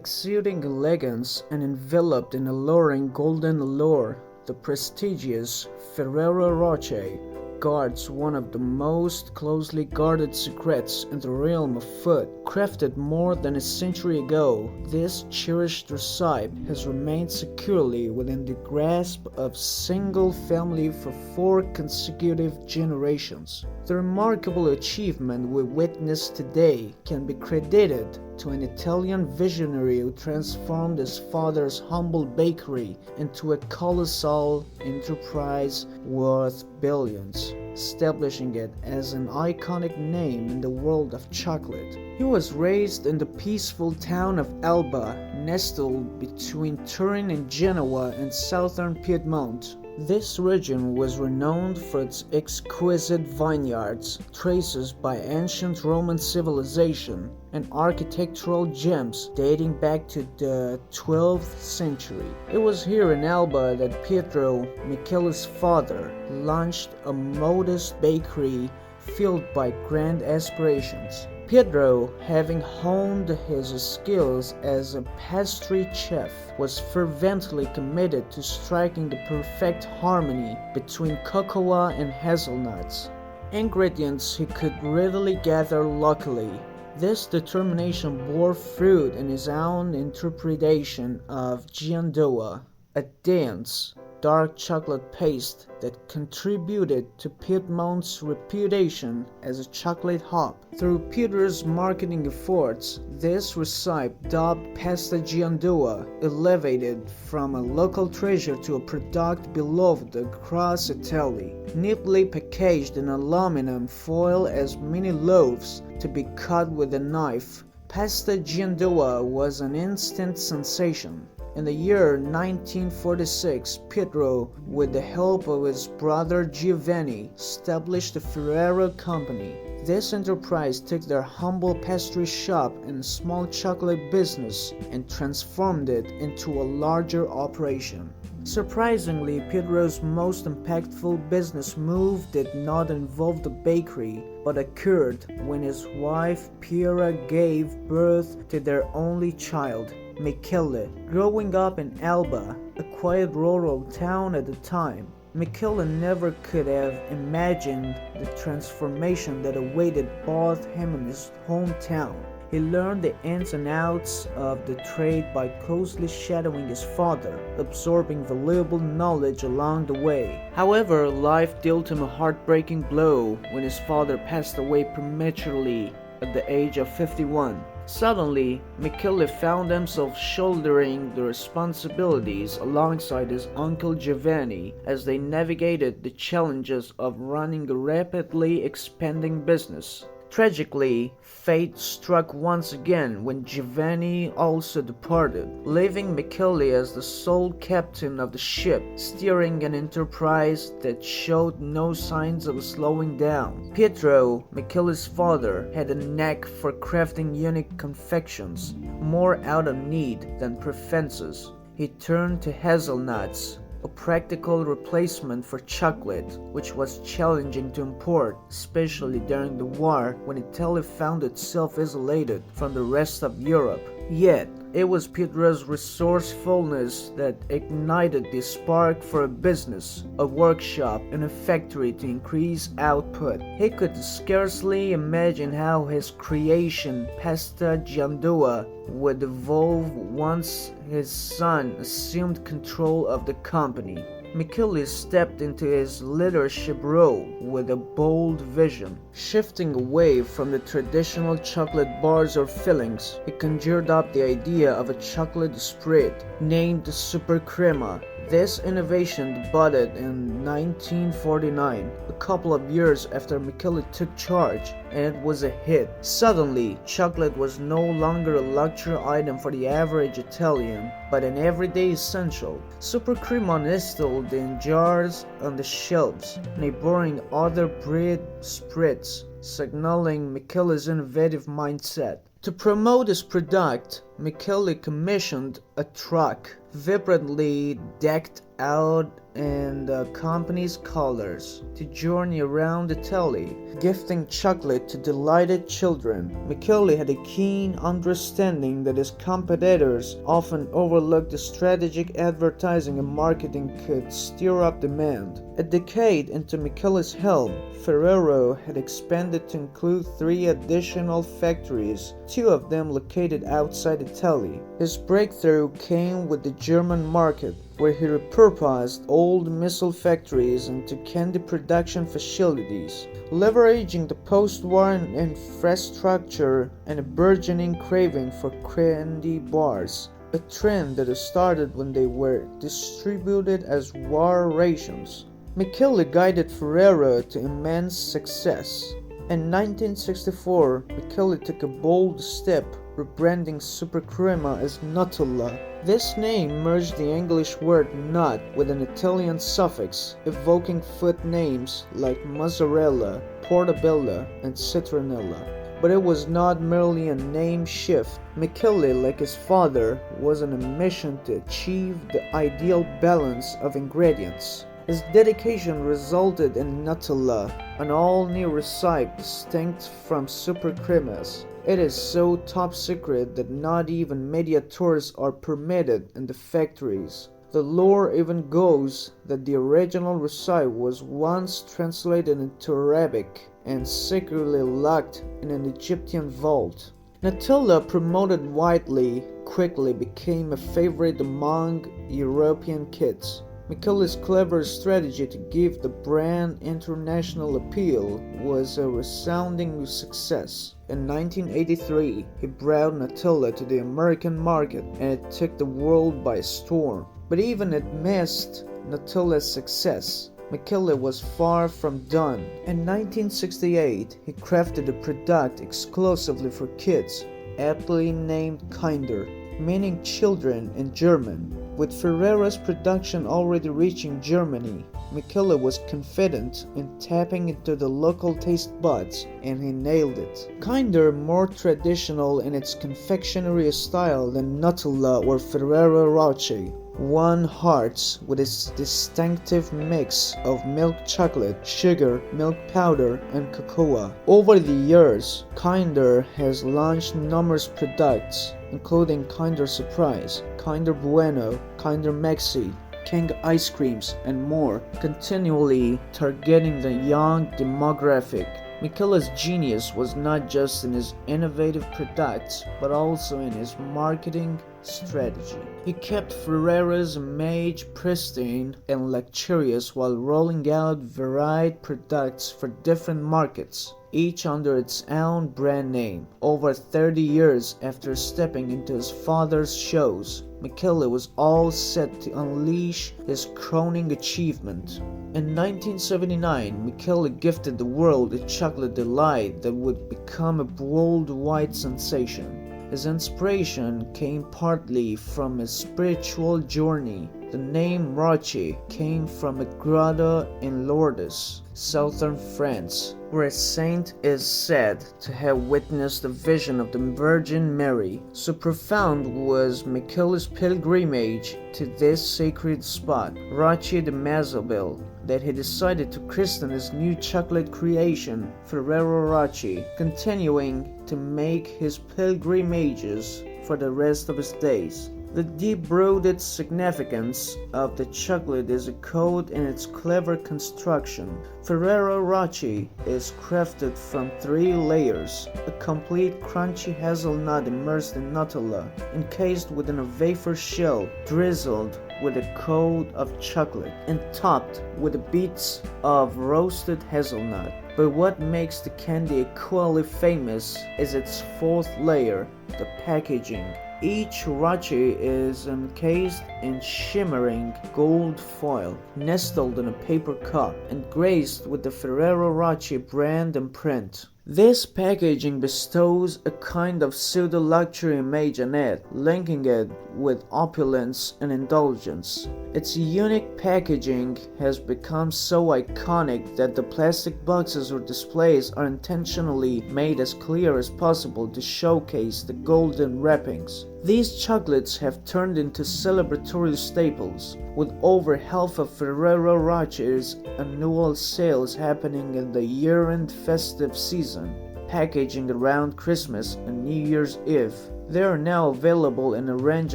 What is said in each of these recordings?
Exuding elegance and enveloped in alluring golden allure, the prestigious Ferrero Rocher guards one of the most closely guarded secrets in the realm of food. Crafted more than a century ago, this cherished recipe has remained securely within the grasp of single family for 4 consecutive generations. The remarkable achievement we witness today can be credited to an Italian visionary who transformed his father's humble bakery into a colossal enterprise worth billions, establishing it as an iconic name in the world of chocolate. He was raised in the peaceful town of Alba, nestled between Turin and Genoa in southern Piedmont. This region was renowned for its exquisite vineyards, traces by ancient Roman civilization, and architectural gems dating back to the 12th century. It was here in Alba that Pietro, Michele's father, launched a modest bakery fueled by grand aspirations. Pietro, having honed his skills as a pastry chef, was fervently committed to striking the perfect harmony between cocoa and hazelnuts, ingredients he could readily gather locally. This determination bore fruit in his own interpretation of Gianduja, a dense, dark chocolate paste that contributed to Piedmont's reputation as a chocolate hub. Through Pietro's marketing efforts, this recipe, dubbed Pasta Gianduja, elevated from a local treasure to a product beloved across Italy. Neatly packaged in aluminum foil as mini loaves to be cut with a knife, Pasta Gianduja was an instant sensation. In the year 1946, Pietro, with the help of his brother Giovanni, established the Ferrero Company. This enterprise took their humble pastry shop and small chocolate business and transformed it into a larger operation. Surprisingly, Pietro's most impactful business move did not involve the bakery, but occurred when his wife Piera gave birth to their only child, Michele. Growing up in Alba, a quiet rural town at the time, Michele never could have imagined the transformation that awaited both him and his hometown. He learned the ins and outs of the trade by closely shadowing his father, absorbing valuable knowledge along the way. However, life dealt him a heartbreaking blow when his father passed away prematurely at the age of 51. Suddenly, Michele found himself shouldering the responsibilities alongside his uncle Giovanni as they navigated the challenges of running a rapidly expanding business. Tragically, fate struck once again when Giovanni also departed, leaving Michele as the sole captain of the ship, steering an enterprise that showed no signs of slowing down. Pietro, Michele's father, had a knack for crafting unique confections, more out of need than preferences. He turned to hazelnuts, a practical replacement for chocolate, which was challenging to import, especially during the war when Italy found itself isolated from the rest of Europe. Yet, it was Pietro's resourcefulness that ignited the spark for a business, a workshop, and a factory to increase output. He could scarcely imagine how his creation, Pasta Gianduja, would evolve once his son assumed control of the company. Michele stepped into his leadership role with a bold vision. Shifting away from the traditional chocolate bars or fillings, he conjured up the idea of a chocolate spread named Super Crema. This innovation debuted in 1949, a couple of years after Michele took charge, and it was a hit. Suddenly, chocolate was no longer a luxury item for the average Italian, but an everyday essential. Super Crema nestled in jars on the shelves, neighboring other bread spreads, signaling Michele's innovative mindset. To promote his product, Michele commissioned a truck, vibrantly decked out in the company's colors to journey around Italy, gifting chocolate to delighted children. Michele had a keen understanding that his competitors often overlooked the strategic advertising and marketing could stir up demand. A decade into Michele's helm, Ferrero had expanded to include 3 additional factories, 2 of them located outside Italy. His breakthrough came with the German market, where he repurposed old missile factories into candy production facilities, leveraging the post-war infrastructure and a burgeoning craving for candy bars, a trend that started when they were distributed as war rations. Michele guided Ferrero to immense success. In 1964, Michele took a bold step, rebranding Super Crema as Nutella. This name merged the English word nut with an Italian suffix, evoking food names like mozzarella, portabella, and citronella. But it was not merely a name shift. Michele, like his father, was on a mission to achieve the ideal balance of ingredients. His dedication resulted in Nutella, an all-new recipe distinct from Super Cremas. It is so top secret that not even media tours are permitted in the factories. The lore even goes that the original recipe was once translated into Arabic and secretly locked in an Egyptian vault. Nutella, promoted widely, quickly became a favorite among European kids. Michele's clever strategy to give the brand international appeal was a resounding success. In 1983, he brought Nutella to the American market and it took the world by storm. But even amidst Nutella's success, Michele was far from done. In 1968, he crafted a product exclusively for kids, aptly named Kinder, meaning children in German. With Ferrero's production already reaching Germany, Michele was confident in tapping into the local taste buds, and he nailed it. Kinder, more traditional in its confectionery style than Nutella or Ferrero Rocher, won hearts with its distinctive mix of milk chocolate, sugar, milk powder, and cocoa. Over the years, Kinder has launched numerous products, including Kinder Surprise, Kinder Bueno, Kinder Maxi, King ice creams, and more, continually targeting the young demographic. Michele's genius was not just in his innovative products, but also in his marketing strategy. He kept Ferrero's image pristine and luxurious while rolling out varied products for different markets, each under its own brand name. Over 30 years after stepping into his father's shoes, Michele was all set to unleash his crowning achievement. In 1979, Michele gifted the world a chocolate delight that would become a worldwide sensation. His inspiration came partly from his spiritual journey. The name Rocher came from a grotto in Lourdes, southern France, where a saint is said to have witnessed the vision of the Virgin Mary. So profound was Michele's pilgrimage to this sacred spot, Rocher de Mazobel, that he decided to christen his new chocolate creation, Ferrero Rocher, continuing to make his pilgrimages for the rest of his days. The deep-rooted significance of the chocolate is echoed in its clever construction. Ferrero Rocher is crafted from 3 layers, a complete crunchy hazelnut immersed in Nutella, encased within a wafer shell, drizzled with a coat of chocolate, and topped with bits of roasted hazelnut. But what makes the candy equally famous is its 4th layer, the packaging. Each Rocher is encased in shimmering gold foil, nestled in a paper cup, and graced with the Ferrero Rocher brand imprint. This packaging bestows a kind of pseudo-luxury image on it, linking it with opulence and indulgence. Its unique packaging has become so iconic that the plastic boxes or displays are intentionally made as clear as possible to showcase the golden wrappings. These chocolates have turned into celebratory staples, with over half of Ferrero Rocher's annual sales happening in the year-end festive season, packaging around Christmas and New Year's Eve. They are now available in a range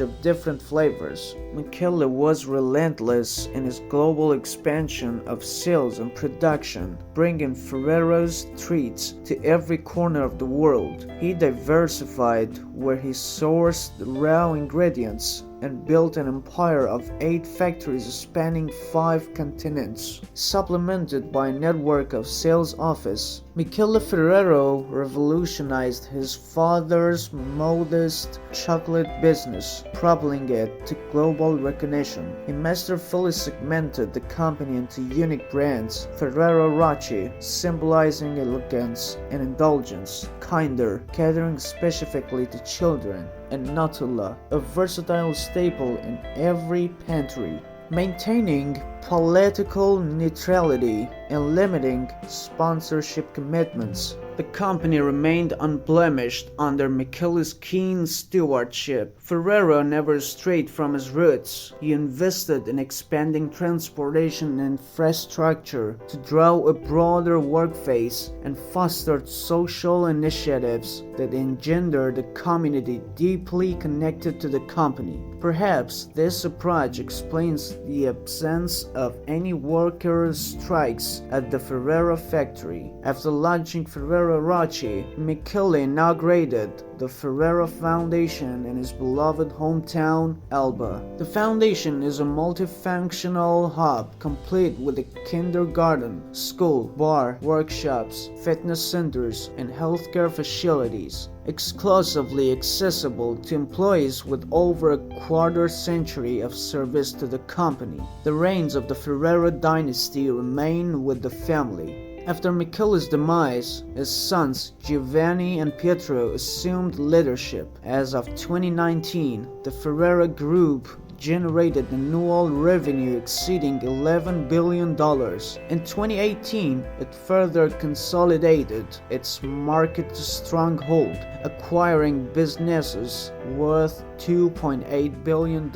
of different flavors. Michele was relentless in his global expansion of sales and production, bringing Ferrero's treats to every corner of the world. He diversified where he sourced raw ingredients and built an empire of 8 factories spanning 5 continents, supplemented by a network of sales offices. Michele Ferrero revolutionized his father's modest chocolate business, propelling it to global recognition. He masterfully segmented the company into unique brands: Ferrero Rocher, symbolizing elegance and indulgence; Kinder, catering specifically to children; and Nutella, a versatile staple in every pantry. Maintaining political neutrality and limiting sponsorship commitments, the company remained unblemished under Michele's keen stewardship. Ferrero never strayed from his roots. He invested in expanding transportation infrastructure to draw a broader workforce and fostered social initiatives that engendered a community deeply connected to the company. Perhaps this approach explains the absence of any worker strikes at the Ferrero factory. After launching Ferrero Rocher, Michele inaugurated the Ferrero Foundation in his beloved hometown, Alba. The foundation is a multifunctional hub complete with a kindergarten, school, bar, workshops, fitness centers, and healthcare facilities, exclusively accessible to employees with over a quarter century of service to the company. The reins of the Ferrero dynasty remain with the family. After Michele's demise, his sons Giovanni and Pietro assumed leadership. As of 2019, the Ferrero Group generated annual revenue exceeding $11 billion. In 2018, it further consolidated its market stronghold, acquiring businesses worth $2.8 billion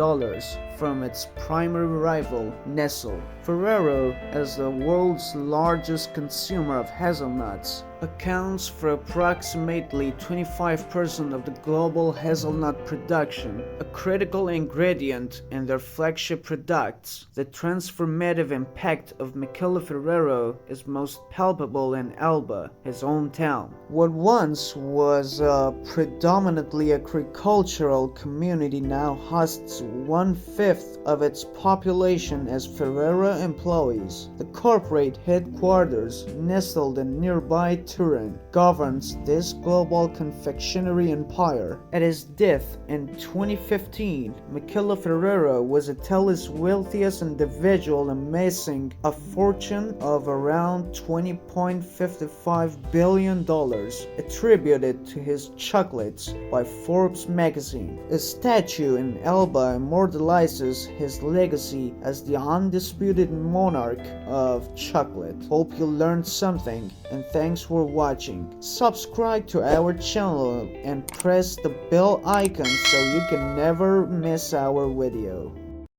from its primary rival, Nestle. Ferrero, as the world's largest consumer of hazelnuts, accounts for approximately 25% of the global hazelnut production, a critical ingredient in their flagship products. The transformative impact of Michele Ferrero is most palpable in Alba, his hometown. What once was a predominantly agricultural community now hosts 1/5 of its population as Ferrero employees. The corporate headquarters, nestled in nearby Turin, governs this global confectionery empire. At his death in 2015, Michele Ferrero was Italy's wealthiest individual, amassing a fortune of around $20.55 billion, attributed to his chocolates by Forbes magazine. A statue in Alba immortalizes his legacy as the undisputed monarch of chocolate. Hope you learned something, and thanks for watching. Subscribe to our channel and press the bell icon so you can never miss our video.